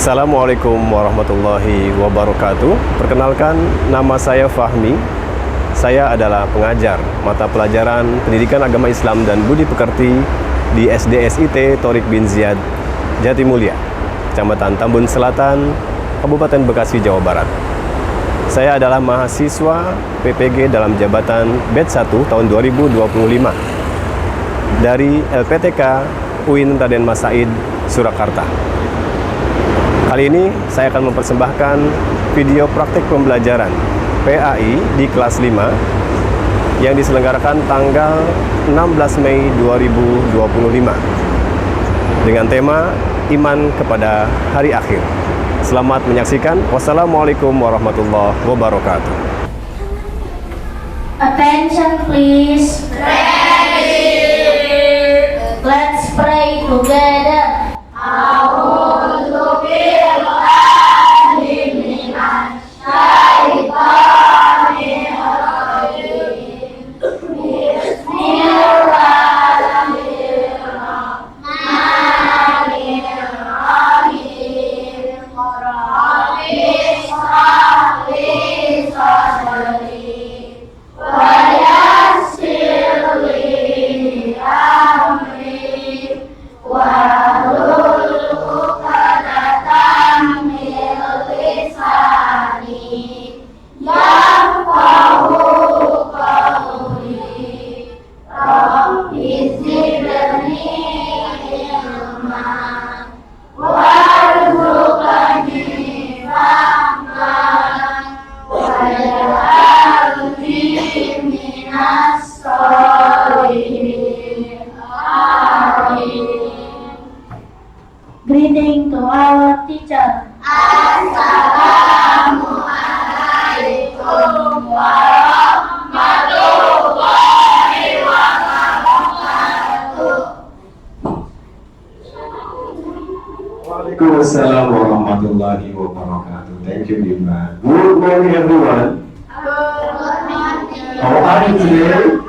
Assalamualaikum warahmatullahi wabarakatuh. Perkenalkan, nama saya Fahmi. Saya adalah pengajar mata pelajaran Pendidikan Agama Islam dan Budi Pekerti di SDSIT Thorik bin Ziyad, Jatimulya, Kecamatan Tambun Selatan, Kabupaten Bekasi, Jawa Barat. Saya adalah mahasiswa PPG dalam jabatan Batch 1 tahun 2025 dari LPTK UIN Raden Mas Said, Surakarta. Kali ini saya akan mempersembahkan video praktik pembelajaran PAI di kelas 5 yang diselenggarakan tanggal 16 Mei 2025 dengan tema Iman kepada Hari Akhir. Selamat menyaksikan. Wassalamualaikum warahmatullahi wabarakatuh. Attention please. Ready. Let's pray together. Greeting to our teacher. Assalamualaikum warahmatullahi wabarakatuh. Waalaikumsalam warahmatullahi wabarakatuh. Thank you, Bima. Good morning, everyone. How are you today?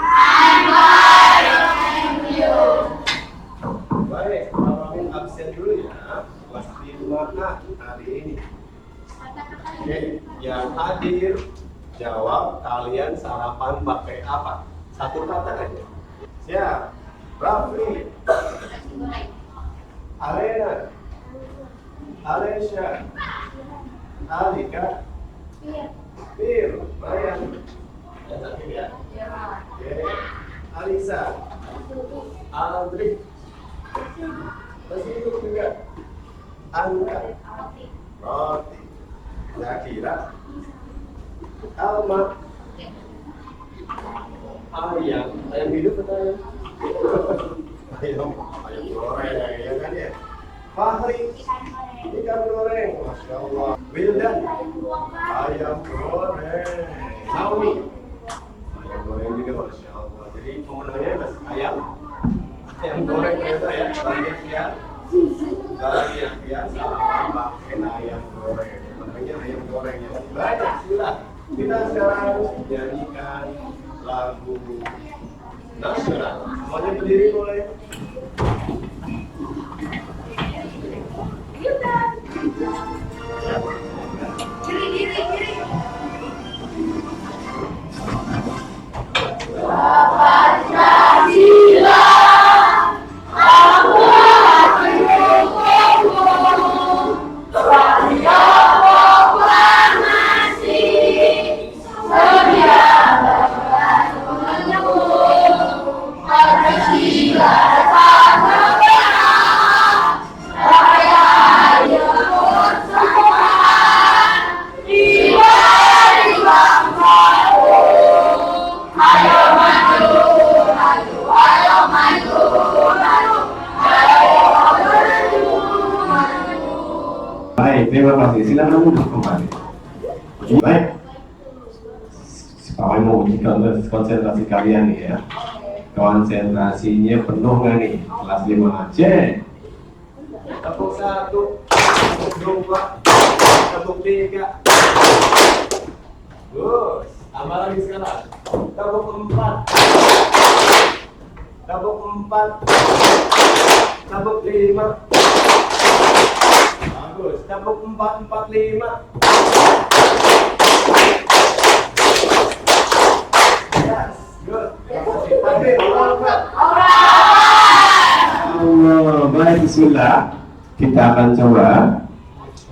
Baik, Amin absen dulu ya. Kelas 5A hari ini. Oke, yang hadir jawab kalian sarapan pakai apa? Satu kata aja. Siap. Rafli, Alena, Alesya, Alika, Bir, Marian. Yang terakhir ya. Oke. Alisa, Aldri, masih itu juga. Anda, Roti, Zakira, Alma, ayam hidup atau ayam goreng ya kan ya. Fahri, ikan goreng, masya Allah. Wildan, ayam goreng. Naomi, ayam goreng juga, masya Allah. Jadi pemenangnya masih ayam goreng ternyata ya. Banyak ya. Banyak ya, sarapan pakai ayam goreng. Makanya ayam goreng yang banyak sudah. Kita sekarang nyanyikan lagu nasional. Semuanya berdiri boleh. Baik, terima kasih. Silakan duduk kembali. Baik. Saya mau uji konsentrasi kalian nih ya. Konsentrasinya penuh nggak nih? Kelas 5C. Tepuk 1, tepuk 2, tepuk 3. Gus, tambah lagi sekarang. Tepuk 4. Tepuk 4. Tepuk 5. Bagus. Tepuk 445. Yes, good. Takbir, Allahu Akbar. Allah, baik, bismillah. Kita akan coba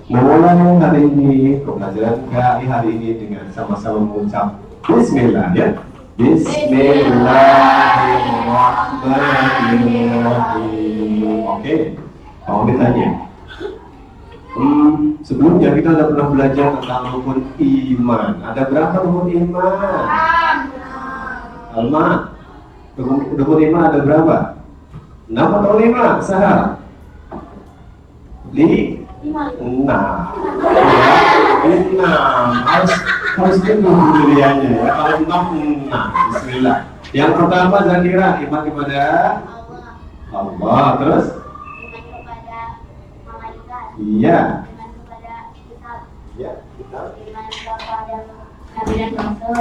memulai hari ini, pembelajaran hari ini dengan sama-sama mengucap Bismillah ya. Bismillahirrahmanirrahim. Oke, mau ditanya. Sebelumnya kita sudah pernah belajar tentang rukun iman. Ada berapa rukun iman? Alma, rukun iman ada berapa? 6 atau 5? Sahar? 5. 6. Harus tunggu pilihannya ya. Kalau 6. Bismillah. Yang pertama Zakira, iman kepada Allah. Terus? Iman kepada malaikat. Iya. Iman kepada kitab. Ya, kita. Iman kepada nabi dan rasul.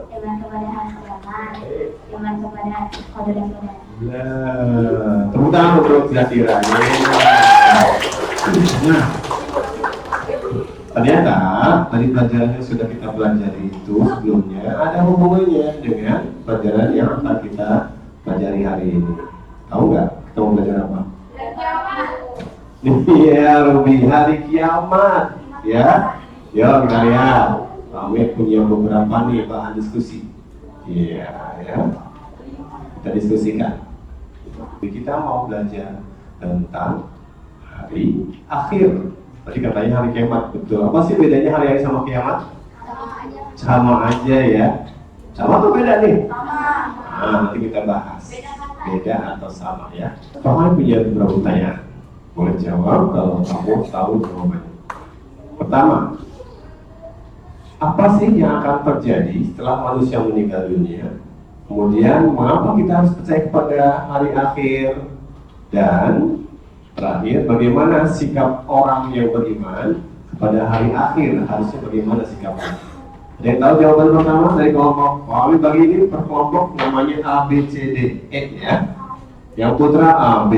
Iman kepada hari kiamat. Iman kepada qadar dan qadar. Nah, tepuk tangan untuk Zakira. Nah, ternyata tadi pelajaran yang sudah kita pelajari itu sebelumnya ada hubungannya dengan pelajaran yang akan kita pelajari hari ini. Tahu nggak kita mau belajar apa? Iya, Ruby, hari kiamat. Ya, yuk kita lihat. Kami punya beberapa nih bahan diskusi. Iya, ya. Kita diskusikan. Kita mau belajar tentang hari akhir. Tadi katanya hari kiamat, betul. Apa sih bedanya hari sama kiamat? Sama aja ya. Sama atau beda nih? Nah, nanti kita bahas. Beda atau sama ya. Kamu punya beberapa pertanyaan. Boleh jawab kalau kamu tahu jawabannya. Pertama, apa sih yang akan terjadi setelah manusia meninggal dunia? Kemudian, mengapa kita harus percaya kepada hari akhir? Dan terakhir, bagaimana sikap orang yang beriman pada hari akhir? Harusnya bagaimana sikapnya? Ada yang tahu jawaban pertama dari kelompok? Kami bagi ini per kelompok namanya A, B, C, D, E ya. Yang putra A, B,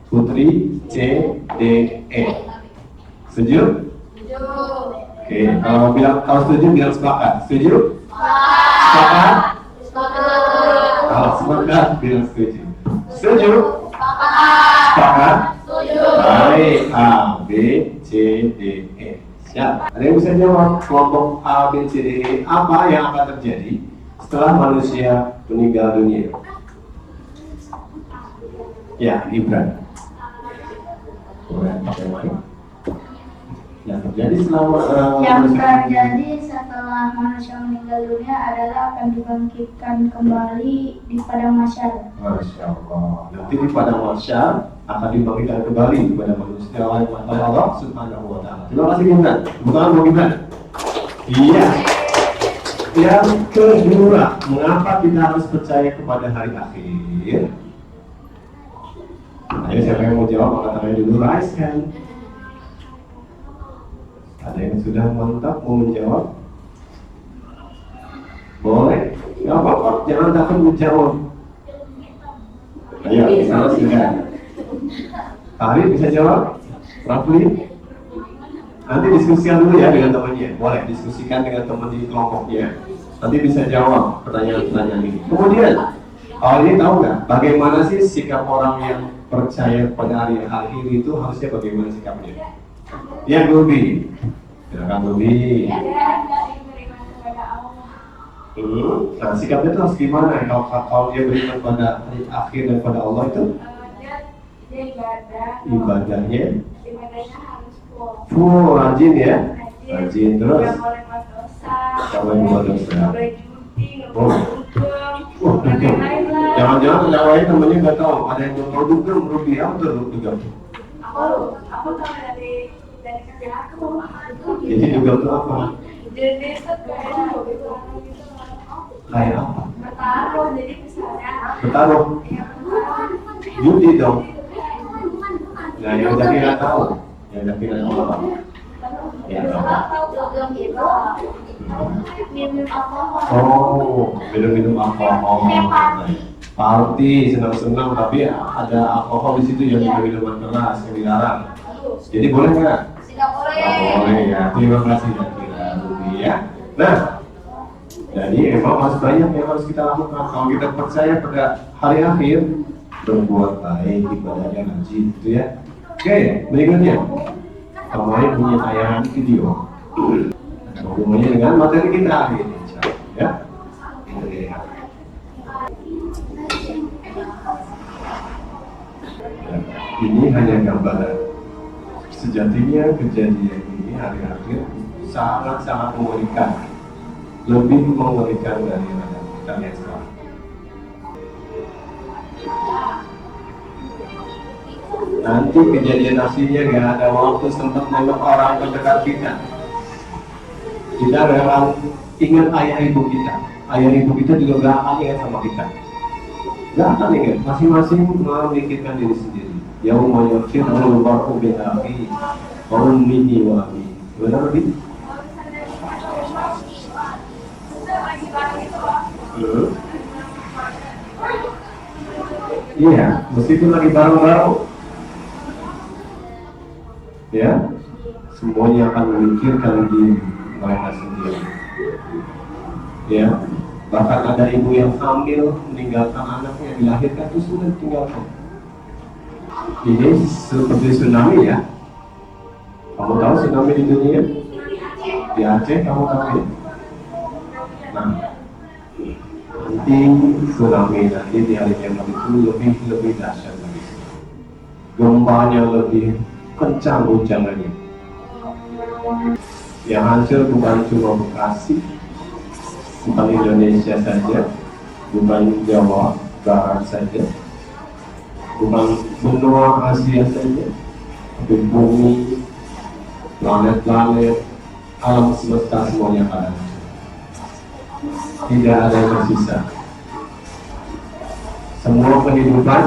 putri C, D, E. Setuju? Oke, kalau setuju bilang sepakat. Setuju? Sepakat? Kalau sepakat bilang setuju. Setuju? Sepakat? Baik, A, B, C, D, E. Siap. Ada yang bisa jawab? Kelompok A, B, C, D, E. Apa yang akan terjadi setelah manusia meninggal dunia? Ya, Ibran. Boleh pakai mic. Yang terjadi selama Yang terjadi setelah manusia meninggal dunia adalah akan dibangkitkan kembali di padang mahsyar. Masya Allah. Nanti di padang mahsyar akan dibangkitkan kembali kepada manusia oleh Allah Subhanahu wa Ta'ala. Terima kasih Gibran. Bukan mau Gibran. Iya. Yang kedua, mengapa kita harus percaya kepada hari akhir? Ayo siapa yang mau jawab, angkat tangannya dulu, raise hand. Ada yang sudah mantap mau menjawab? Boleh? Gak apa-apa, jangan takut menjawab. Ayo, kita singkat. Arif bisa jawab? Rafli? Nanti diskusikan dulu ya dengan temannya. Boleh diskusikan dengan teman di kelompoknya. Nanti bisa jawab pertanyaan-pertanyaan ini. Kemudian, ini tahu nggak? Bagaimana sih sikap orang yang percaya pada hari akhir itu harusnya bagaimana sikapnya? Ya, Ruby. Silakan Ruby. Nah, sikapnya itu harus gimana? Kalau dia beriman pada hari akhir dan pada Allah itu? Ibadahnya harus full, rajin ya? Rajin terus? Gak boleh buat dosa. Gak boleh buat dosa. Gak boleh judi, gak Oh. boleh dugem. Oh, Dan lain-lain lah. jangan-jangan yang lain temennya nggak tahu. Ada yang mau dugem, Ruby apa tuh dugem? Aku tahu dari kakek aku. Jadi dugem itu apa? Jadi kayak gitu. Kayak apa? Bertaruh, jadi misalnya Bertaruh? ya bertaruh. Judi dong. Nah, yang Zakira tahu. Yang Zakira tahu apa? Ya, apa? Dugem itu minum alkohol. Oh, minum-minum alkohol. Party, senang-senang, tapi ada alkohol di situ yang minuman keras yang dilarang. Jadi boleh nggak? Tidak boleh. Nggak boleh ya. Terima kasih Zakira Ruby ya. Nah, jadi emang masih banyak yang harus kita lakukan. Kalau kita percaya pada hari akhir, berbuat baik, ibadahnya rajin, gitu ya. Oke, berikutnya. Kemarin punya tayangan video. Ada hubungannya dengan materi kita hari ini, insyaallah, ya. Itu dia. Ini hanya gambaran. Sejatinya kejadian ini hari akhir sangat-sangat mengerikan, lebih mengerikan dari yang kita lihat sekarang. Nanti kejadian aslinya gak ada waktu sempat nengok orang terdekat kita. Kita gak akan ingat ayah ibu kita. Ayah ibu kita juga gak akan ingat sama kita. Gak akan ingat. Masing-masing memikirkan diri sendiri. Yauma yafirrul mar'u min akhihi wa ummihi wa abihi. Benar Bi? Iya, meskipun lagi bareng-bareng, ya, semuanya akan memikirkan diri mereka sendiri. Ya, bahkan ada ibu yang hamil meninggalkan anaknya dilahirkan itu sudah ditinggalkan. Ini seperti tsunami ya. Kamu tahu tsunami di dunia? Di Aceh kamu tahu ya? Nah, nanti tsunami nanti di hari kiamat itu lebih dahsyat lagi. Gempanya lebih kencang guncangannya. Yang hancur bukan cuma Bekasi, bukan Indonesia saja, bukan Jawa Barat saja, bukan benua Asia saja, tapi bumi, planet-planet, alam semesta semuanya akan hancur. Tidak ada yang tersisa. Semua kehidupan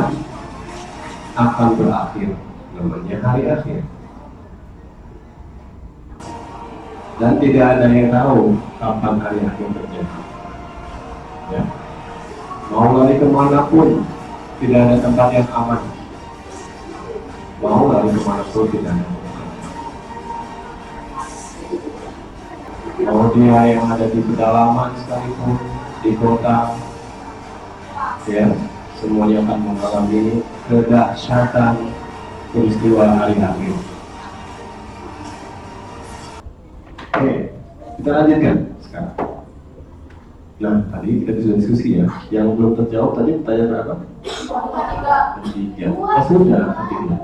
akan berakhir. Namanya hari akhir. Dan tidak ada yang tahu kapan hari akhir terjadi. Ya. Mau lari kemanapun, tidak ada tempat yang aman. Mau lari kemanapun, tidak ada tempat yang aman. Mau dia yang ada di pedalaman sekalipun, di kota, ya, semuanya akan mengalami kedahsyatan peristiwa hari akhir. Oke, kita lanjutkan sekarang. Nah, tadi kita sudah diskusi ya. Yang belum terjawab tadi pertanyaan berapa? Ketiga. Sudah, ketiga.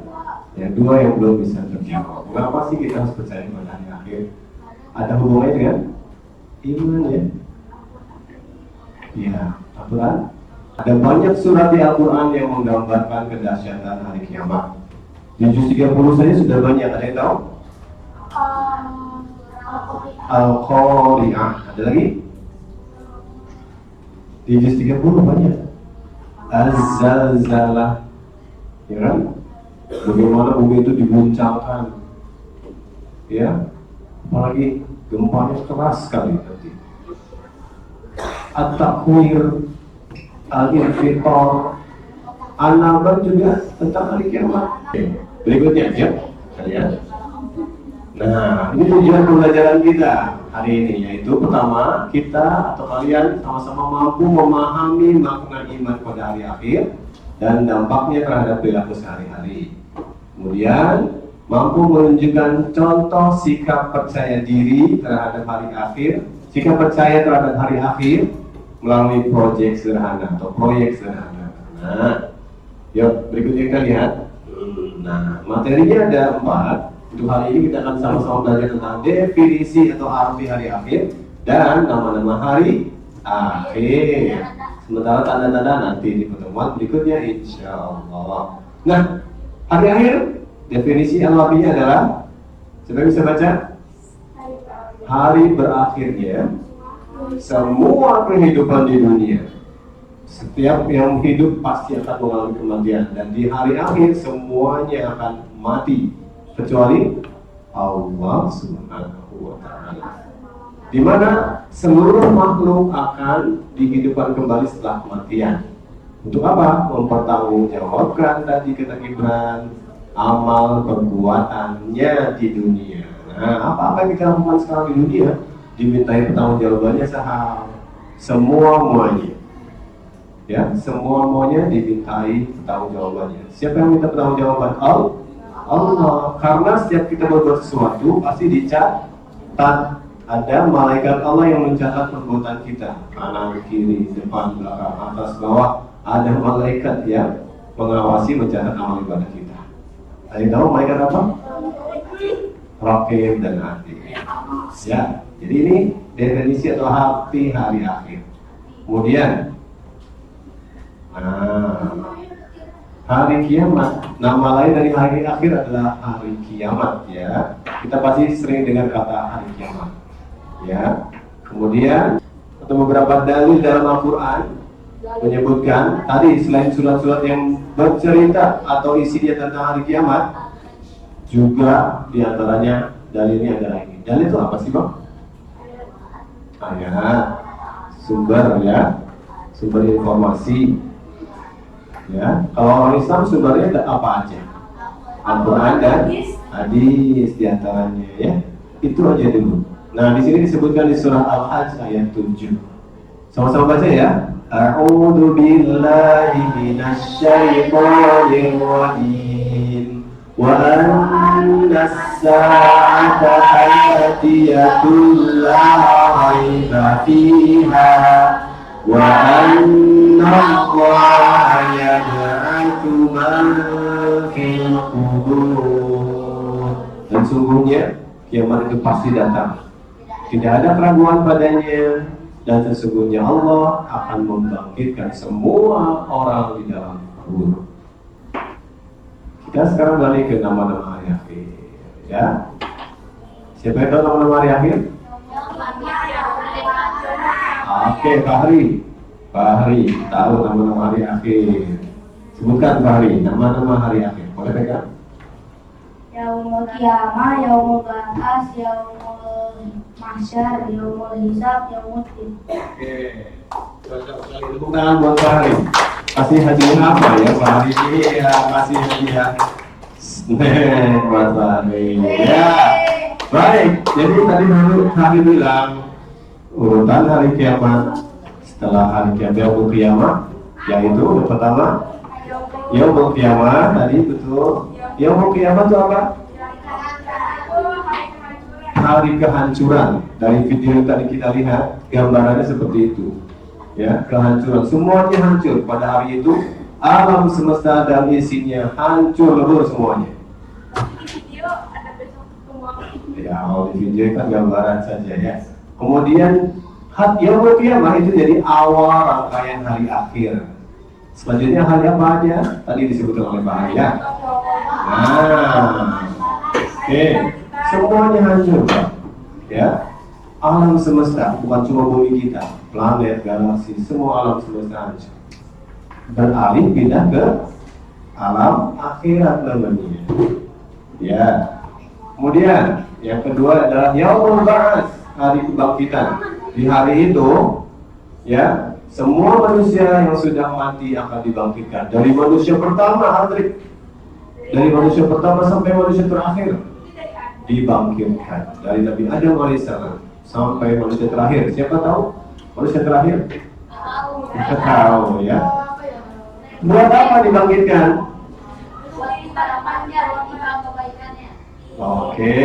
Yang dua yang belum bisa terjawab. Mengapa sih kita harus percaya pada hari akhir? Ada hubungannya dengan iman ya? Iya, Al-Quran. Ada banyak surat di Al-Quran yang menggambarkan kedahsyatan hari kiamat. Di juz 30 saja sudah banyak, ada yang tahu? Al-Qari'ah. Ada lagi? Di juz 30 banyak. Az-Zalzalah. Ya kan? Bagaimana bumi itu diguncangkan. Ya. Apalagi gempanya keras sekali nanti. At-Takwir, Al-Infitor, An-Nabat juga tentang hari kiamat. Berikutnya ya, kalian. Nah, ini tujuan pembelajaran kita hari ini, yaitu pertama, kita atau kalian sama-sama mampu memahami makna iman pada hari akhir dan dampaknya terhadap perilaku sehari-hari. Kemudian mampu menunjukkan contoh sikap percaya diri terhadap hari akhir, sikap percaya terhadap hari akhir melalui proyek sederhana atau proyek sederhana. Nah, yuk berikutnya kita lihat. Nah, materinya ada 4. Untuk hari ini kita akan sama-sama belajar tentang definisi atau arti hari akhir dan nama-nama hari akhir. Sementara tanda-tanda nanti di pertemuan berikutnya, insya Allah. Nah, hari akhir definisi Al-Waqi'ah adalah, siapa bisa baca? Hari berakhirnya semua kehidupan di dunia. Setiap yang hidup pasti akan mengalami kematian, dan di hari akhir semuanya akan mati kecuali Allah Subhanahu wa Ta'ala, di mana seluruh makhluk akan dihidupkan kembali setelah kematian. Untuk apa? Mempertanggungjawabkan tadi kata Gibran, amal perbuatannya di dunia. Nah, apa-apa yang kita lakukan sekarang di dunia dimintai pertanggungjawabannya semua-muanya. Ya, semua-muanya dimintai pertanggungjawabannya. Siapa yang minta pertanggungjawaban? Allah. Karena setiap kita berbuat sesuatu pasti dicatat. Ada malaikat Allah yang mencatat perbuatan kita, kanan, kiri, depan, belakang, atas, bawah. Ada malaikat yang mengawasi, mencatat amal ibadah kita. Ada yang tahu malaikat apa? Raqib dan Atid. Ya, jadi ini definisi atau arti hari akhir. Kemudian, hari kiamat. Nama lain dari hari akhir adalah hari kiamat. Ya, kita pasti sering dengar kata hari kiamat. Ya, kemudian atau beberapa dalil dalam Al-Quran menyebutkan tadi selain surat-surat yang bercerita atau isinya tentang hari kiamat, juga diantaranya dalilnya adalah ini. Dalil itu apa sih, Bang? Ayat, sumber ya, sumber informasi. Ya, kalau orang Islam sumbernya ada apa aja? Al-Quran dan hadis diantaranya ya. Itu aja dulu. Nah, di sini disebutkan di surah Al-Hajj ayat 7. Sama-sama baca ya. A'udzu billahi minasy syaithanir rajim. Wa anna as-sa'ata atiyatun la raiba fiha. Wa anna Allaha yab'atsu man fil qubur. Dan sungguhnya kiamat itu pasti datang. Tidak ada keraguan padanya, dan sesungguhnya Allah akan membangkitkan semua orang di dalam kubur. Kita sekarang balik ke nama-nama hari akhir. Ya, siapa yang tahu nama-nama hari akhir? Oke, Fahri tahu nama-nama hari akhir. Sebutkan Fahri, nama-nama hari akhir. Boleh pegang? Yaumul Qiyamah, Yaumul Ba'ats, Yaumul Mahsyar, Yaumul Hisab, Yaumul Din. Oke, cocok sekali. Tepuk tangan buat Fahri. Kasih hadiah apa ya Fahri? Iya, kasih hadiah. Buat Fahri. Ya, baik. Jadi tadi dulu Fahri bilang urutan hari kiamat. Setelah hari kiamat, Yaumul Qiyamah, yaitu yang pertama Yaumul Qiyamah tadi betul. Yaumul Qiyamah itu apa? Hari kehancuran. Dari video yang tadi kita lihat, gambarannya seperti itu. Ya, kehancuran. Semuanya hancur. Pada hari itu, alam semesta dan isinya hancur lebur semuanya. Ya, kalau di video kan gambaran saja ya. Kemudian, Yaumul Qiyamah itu jadi awal rangkaian hari akhir. Selanjutnya hari apa aja? Tadi disebutkan oleh Pak Arya. Nah, oke, semuanya hancur, Pak. Ya, alam semesta bukan cuma bumi kita, planet, galaksi, semua alam semesta hancur. Beralih pindah ke alam akhirat namanya. Ya, kemudian yang kedua adalah Yaumul Ba'ats, hari kebangkitan. Di hari itu, ya, semua manusia yang sudah mati akan dibangkitkan. Dari manusia pertama, Adrik. Dari manusia pertama sampai manusia terakhir dibangkitkan. Dari Nabi Adam alaihissalam sampai manusia terakhir. Siapa tahu manusia terakhir? Kita tahu ya. Buat apa dibangkitkan? Oke.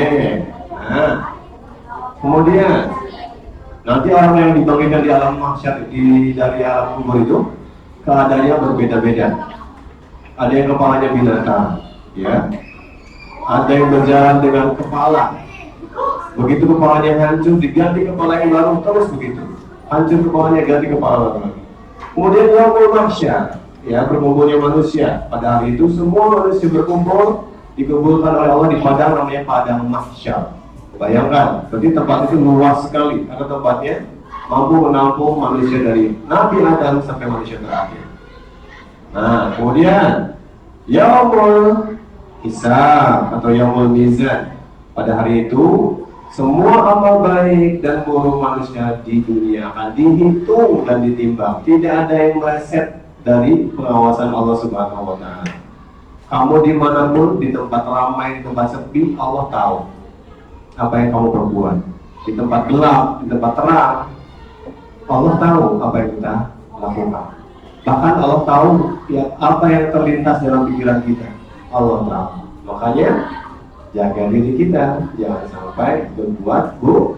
Nah, kemudian nanti orang yang dibangkitkan di alam mahsyar dari alam kubur itu keadaannya berbeda-beda. Ada yang kepalanya binatang, ya. Ada yang berjalan dengan kepala. Begitu kepalanya hancur, diganti kepala yang baru, terus begitu. Hancur kepalanya, ganti kepala baru lagi. Kemudian yaumul mahsyar, ya, berkumpulnya manusia. Pada hari itu semua manusia berkumpul, dikumpulkan oleh Allah di padang namanya padang mahsyar. Bayangkan, berarti tempat itu luas sekali karena tempatnya mampu menampung manusia dari Nabi Adam sampai manusia terakhir. Nah, kemudian Yaumul Hisab atau Yaumul Mizan. Pada hari itu semua amal baik dan buruk manusia di dunia akan dihitung dan ditimbang. Tidak ada yang meleset dari pengawasan Allah Subhanahu wa Ta'ala. Kamu dimanapun, di tempat ramai, di tempat sepi, Allah tahu apa yang kamu perbuat. Di tempat gelap, di tempat terang, Allah tahu apa yang kita lakukan. Bahkan Allah tahu ya, apa yang terlintas dalam pikiran kita. Allah tahu. Makanya jaga diri kita, jangan sampai berbuat buruk.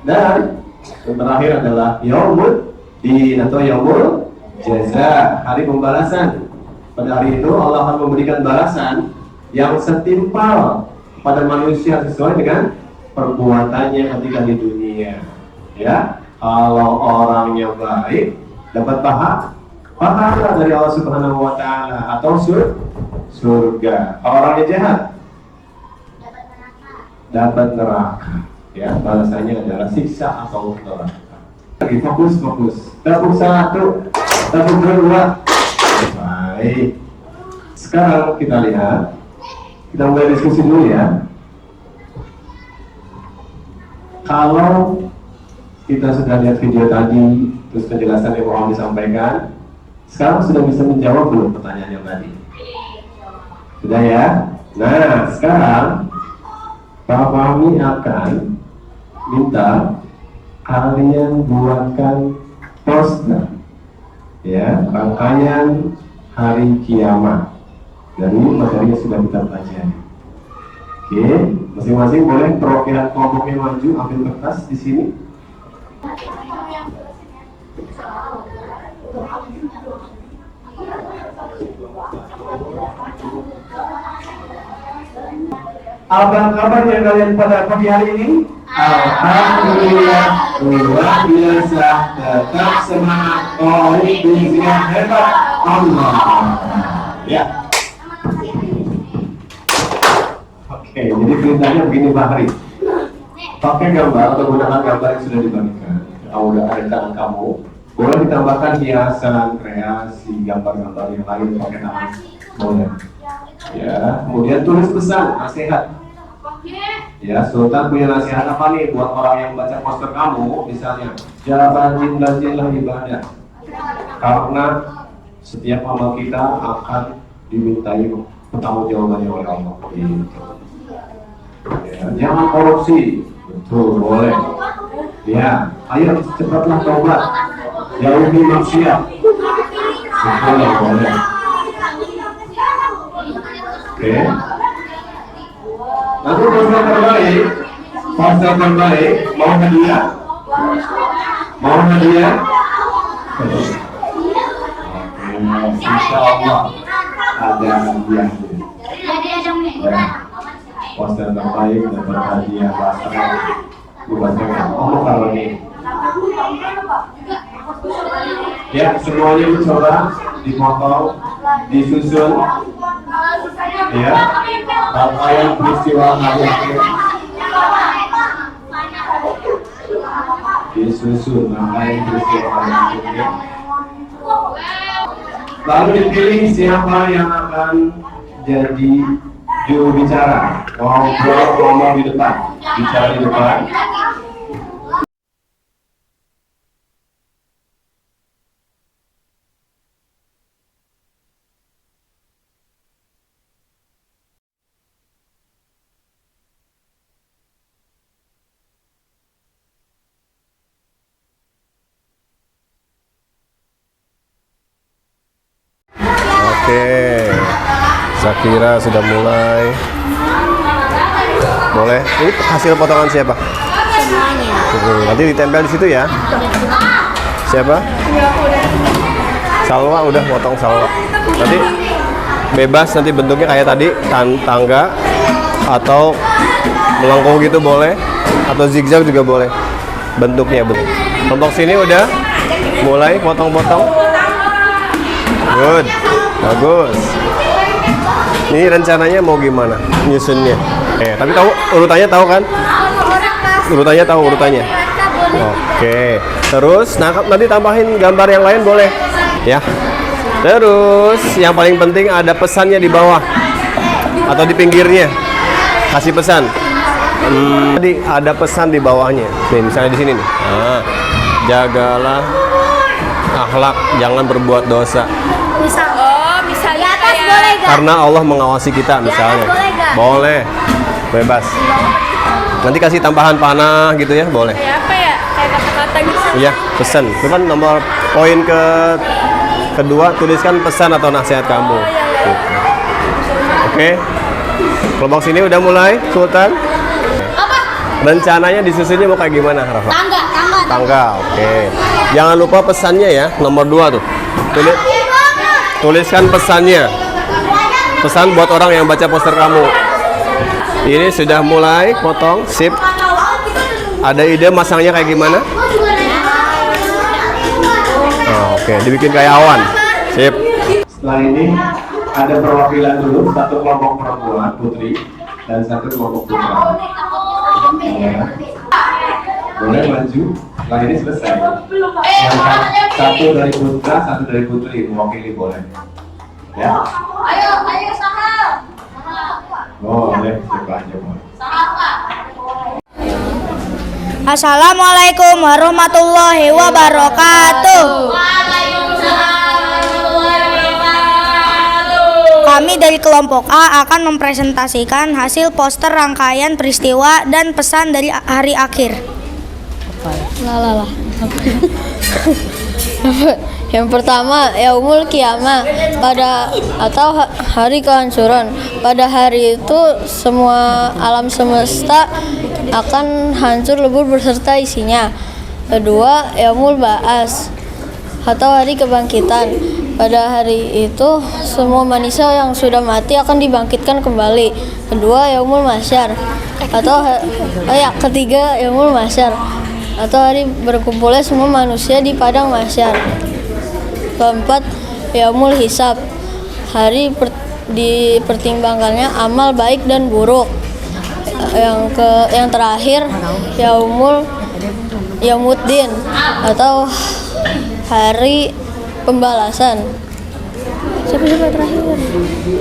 Dan yang terakhir adalah yaumul din atau yaumul jaza, hari pembalasan. Pada hari itu Allah akan memberikan balasan yang setimpal pada manusia sesuai dengan perbuatannya ketika di dunia. Ya, kalau orangnya baik dapat pahala dari Allah Subhanahu wa taala atau surga. Kalau orangnya jahat dapat neraka. Ya, balasannya adalah siksa atau neraka. Lagi fokus. Tepuk satu, tepuk dua. Baik. Sekarang kita lihat, kita mulai diskusi dulu ya. Kalau kita sudah lihat video tadi, terus penjelasan yang mau disampaikan, sekarang sudah bisa menjawab belum pertanyaan yang tadi? Sudah ya? Nah, sekarang Pak Fahmi akan minta kalian buatkan poster ya, rangkaian hari kiamat dari materi yang sudah kita pelajari. Oke, masing-masing boleh perwakilan kelompoknya maju, ambil kertas di sini. Apa kabarnya kalian pada pagi hari ini? Alhamdulillah, luar biasa, tetap semangat, oleh yang hebat, Allah. Ya. Oke, jadi perintahnya begini Pak Hari. Pakai gambar atau gunakan gambar yang sudah dibagikan. Kamu udah ada di tangan kamu. Boleh ditambahkan hiasan, kreasi, gambar-gambar yang lain pakai tangan. Boleh. Ya, kemudian tulis pesan, nasihat. Ya, Sultan punya nasihat apa nih buat orang yang baca poster kamu? Misalnya, jangan rajin-rajinlah ibadah, karena setiap amal kita akan dimintai pertanggungjawabannya oleh Allah. Ya, jangan korupsi, betul, boleh. Ya, ayo cepatlah tobat, jauhi maksiat, betul, boleh. Oke. Nanti poster terbaik, mau hadiah? Mau hadiah? Oke, insya Allah ada hadiah. Ya, poster terbaik dapat hadiah pasar. Dibacakan, kalau ini. Ya, semuanya dicoba, dipotong, disusun. Ya, rangkaian peristiwa hari akhir disusun, rangkaian peristiwa hari akhir. Lalu dipilih siapa yang akan jadi juru bicara, ngomong di depan, bicara di depan. Oke, Zakira sudah mulai. Boleh. Ini hasil potongan siapa? Semuanya. Nanti ditempel di situ ya. Siapa? Salwa udah potong Salwa. Nanti bebas, nanti bentuknya kayak tadi, tangga atau melengkung gitu boleh, atau zigzag juga boleh. Bentuknya betul. Kelompok sini udah mulai potong-potong. Good. Bagus. Ini rencananya mau gimana nyusunnya? Tapi tahu urutannya, tahu kan? Urutannya tahu urutannya. Oke. Terus nanti tambahin gambar yang lain boleh, ya. Terus yang paling penting ada pesannya di bawah atau di pinggirnya. Kasih pesan. Tadi ada pesan di bawahnya. Nih, misalnya di sini nih. Nah, jagalah akhlak, jangan berbuat dosa. Misalnya kayak karena Allah mengawasi kita misalnya. Boleh, bebas. Nanti kasih tambahan panah gitu ya, boleh. Kayak apa ya? Kayak kata-kata gitu. Iya, pesan. Itu kan nomor poin kedua, tuliskan pesan atau nasihat kamu. Gitu. Oke. Kelompok sini udah mulai, Sultan. Rencananya disusunnya mau kayak gimana, Rafa? Tangga, oke. Jangan lupa pesannya ya, nomor 2 tuh. Tuliskan pesannya. Pesan buat orang yang baca poster kamu. Ini sudah mulai potong, sip. Ada ide masangnya kayak gimana? Oke, dibikin kayak awan. Sip. Setelah ini ada perwakilan dulu, satu kelompok perempuan putri dan satu kelompok putra. Boleh maju. Setelah ini selesai. Yang satu dari putra, satu dari putri mewakili boleh. Ya. Ayo Sahal. Boleh, siapa aja boleh. Assalamualaikum warahmatullahi wabarakatuh. Kami dari kelompok A akan mempresentasikan hasil poster rangkaian peristiwa dan pesan dari hari akhir. Yang pertama, yaumul qiyamah atau hari kehancuran. Pada hari itu semua alam semesta akan hancur lebur beserta isinya. Kedua, yaumul ba'as atau hari kebangkitan. Pada hari itu semua manusia yang sudah mati akan dibangkitkan kembali. Kedua, yaumul mahsyar atau ketiga, yaumul mahsyar atau hari berkumpulnya semua manusia di padang mahsyar. Keempat, yaumul hisab, hari dipertimbangkannya amal baik dan buruk. Yang terakhir, yaumuddin atau hari pembalasan. Siapa terakhir?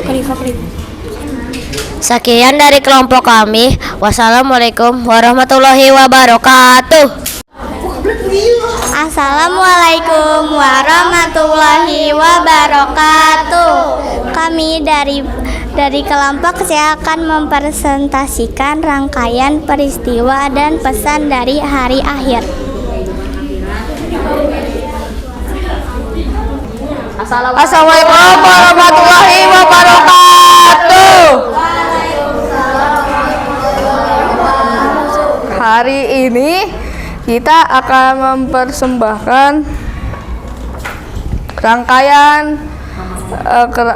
Khalifah. Sekian dari kelompok kami. Wassalamualaikum warahmatullahi wabarakatuh. Assalamualaikum warahmatullahi wabarakatuh. Kami dari kelompok saya akan mempresentasikan rangkaian peristiwa dan pesan dari hari akhir. Assalamualaikum warahmatullahi wabarakatuh. Hari ini kita akan mempersembahkan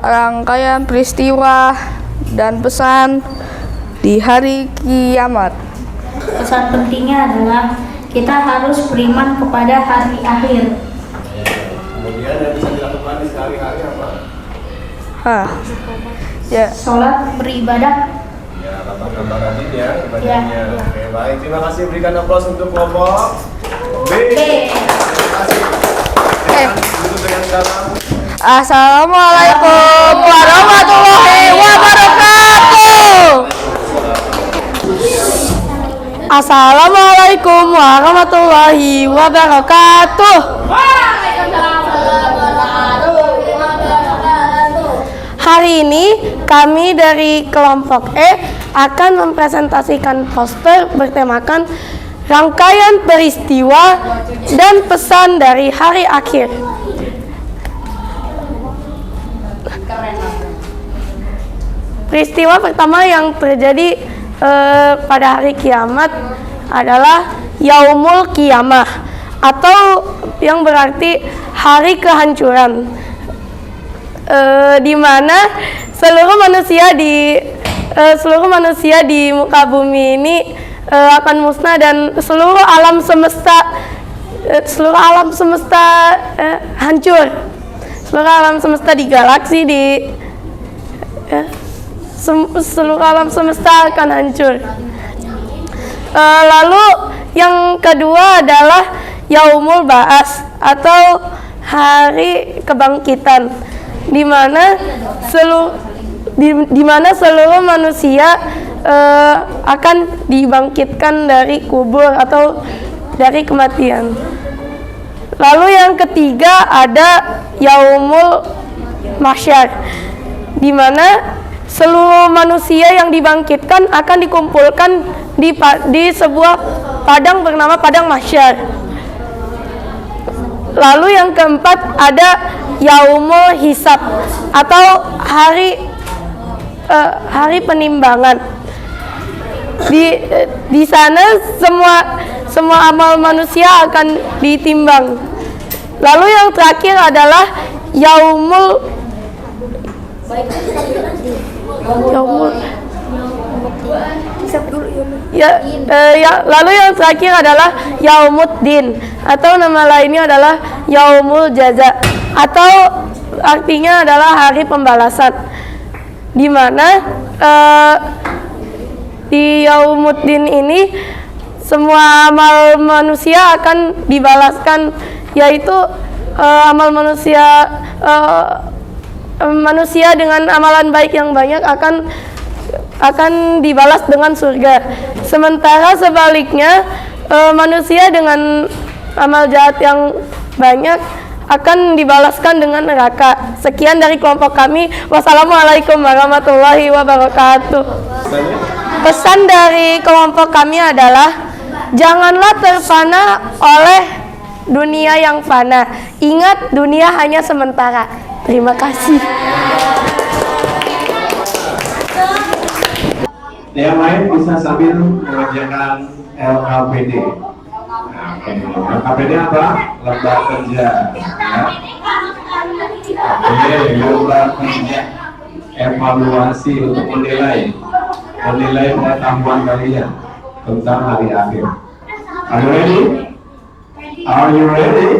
rangkaian peristiwa dan pesan di hari kiamat. Pesan pentingnya adalah kita harus beriman kepada hari akhir. Kemudian yang bisa dilakukan di sehari-hari apa? Sholat, beribadah. Ya, gambar-gambar rajin ya ibadahnya. Oke, baik. Terima kasih. Berikan aplaus untuk kelompok B. Terima kasih. Duduk dengan dalam. Assalamualaikum warahmatullahi wabarakatuh. Assalamualaikum warahmatullahi wabarakatuh. Hari ini kami dari kelompok E akan mempresentasikan poster bertemakan rangkaian peristiwa dan pesan dari hari akhir. Peristiwa pertama yang terjadi pada hari kiamat adalah yaumul qiyamah atau yang berarti hari kehancuran. Di mana seluruh manusia di muka bumi ini akan musnah dan seluruh alam semesta hancur. Seluruh alam semesta di galaksi seluruh alam semesta akan hancur. Lalu yang kedua adalah yaumul ba'as atau hari kebangkitan, di mana seluruh manusia akan dibangkitkan dari kubur atau dari kematian. Lalu yang ketiga ada yaumul mahsyar, di mana seluruh manusia yang dibangkitkan akan dikumpulkan di sebuah padang bernama Padang Mahsyar. Lalu yang keempat ada Yaumul Hisab atau hari penimbangan. Di sana semua amal manusia akan ditimbang. Lalu yang terakhir adalah lalu yang terakhir adalah Yaumuddin atau nama lainnya adalah Yaumul Jaza atau artinya adalah hari pembalasan, di mana di Yaumuddin ini semua amal manusia akan dibalaskan, yaitu amal manusia dengan amalan baik yang banyak akan dibalas dengan surga. Sementara sebaliknya manusia dengan amal jahat yang banyak akan dibalaskan dengan neraka. Sekian dari kelompok kami. Wassalamualaikum warahmatullahi wabarakatuh. Pesan dari kelompok kami adalah janganlah terfana oleh dunia yang fana. Ingat, dunia hanya sementara. Terima kasih. Yang lain bisa sambil mengerjakan LKPD. LKPD apa? Lembar kerja. Ya. Oke, lembar kerja. Evaluasi untuk menilai pengetahuan kalian tentang hari akhir. Are you ready? Are you ready?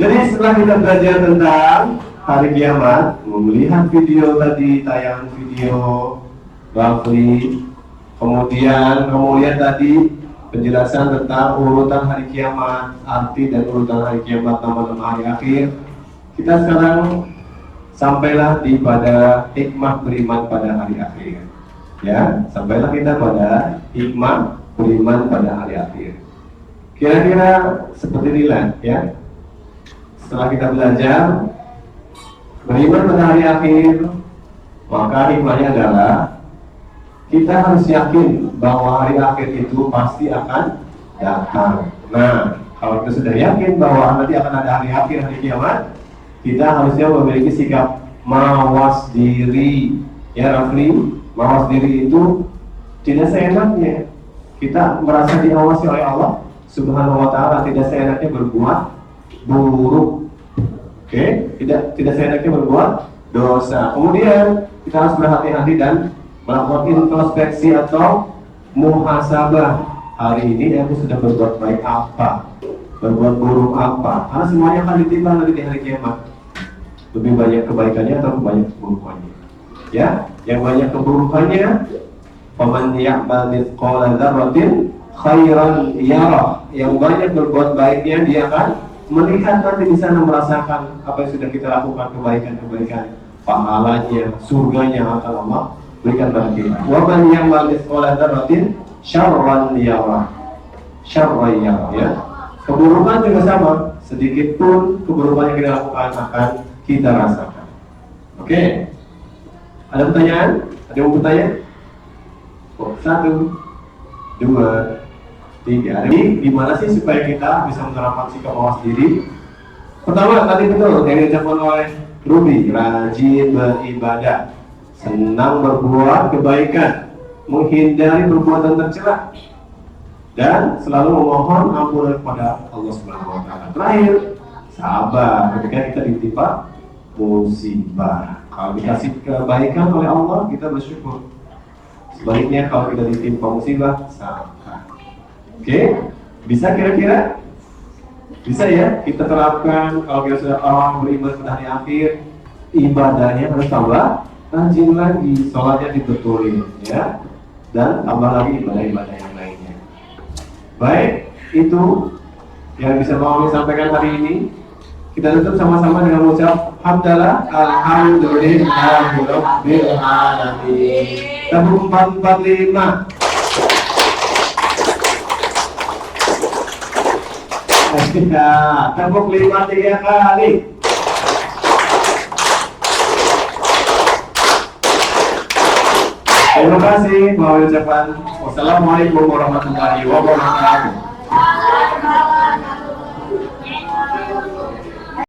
Jadi setelah kita belajar tentang hari kiamat, melihat video tadi, tayangan video Rafli, kemudian kamu lihat tadi penjelasan tentang urutan hari kiamat, arti dan urutan hari kiamat, nama-nama hari akhir. Kita sekarang sampailah pada hikmah beriman pada hari akhir. Ya, sampailah kita pada hikmah beriman pada hari akhir. Kira-kira seperti inilah, ya. Setelah kita belajar beriman pada hari akhir, maka hikmahnya adalah kita harus yakin bahwa hari akhir itu pasti akan datang. Nah, kalau kita sudah yakin bahwa nanti akan ada hari akhir, hari kiamat, kita harusnya memiliki sikap mawas diri. Ya, Rafli, mawas diri itu tidak seenaknya. Kita merasa diawasi oleh Allah Subhanahu wa Ta'ala, tidak seenaknya berbuat buruk. Oke, tidak seenaknya berbuat dosa. Kemudian kita harus berhati-hati dan melakukan introspeksi atau muhasabah. Hari ini aku sudah berbuat baik apa, berbuat buruk apa, karena semuanya akan ditimbang nanti di hari kiamat. Lebih banyak kebaikannya atau banyak keburukannya. Ya, yang banyak keburukannya, faman ya'mal mithqala dzarratin khairan yarah. Yang banyak berbuat baiknya, dia akan melihat nanti di sana, merasakan apa yang sudah kita lakukan, kebaikan-kebaikan, pahalanya, surganya akan Allah berikan bagi kita. Wa man ya'mal mithqala dzarratin syarran yarah. Syarran yarah, ya. Keburukan juga sama, sedikit pun keburukan yang kita lakukan akan kita rasakan. Oke. Ada pertanyaan? Ada yang mau bertanya? Oh, 1, 2, 3. Jadi gimana sih supaya kita bisa menerapkan sikap mawas diri? Pertama, tadi betul yang diucapkan oleh Ruby, rajin beribadah, senang berbuat kebaikan, menghindari perbuatan tercela, dan selalu memohon ampunan kepada Allah Subhanahu wa Ta'ala. Terakhir, sabar ketika kita ditimpa musibah. Kalau dikasih kebaikan oleh Allah, kita bersyukur. Sebaliknya kalau kita ditimpa musibah, sabar. Oke, bisa kira-kira? Bisa ya, kita terapkan. Kalau kita sudah orang beriman pada hari akhir, ibadahnya harus tambah rajin lagi, sholatnya dibetulin, ya, dan tambah lagi ibadah-ibadah yang lainnya. Baik, itu yang bisa kami sampaikan hari ini. Kita tutup sama-sama dengan mengucap hamdalah alhamdulillahirabbil alamin. Tabung 445. Ya, tepuk 5 3 kali. Terima kasih. Mohon ucapan wassalamualaikum warahmatullahi wabarakatuh.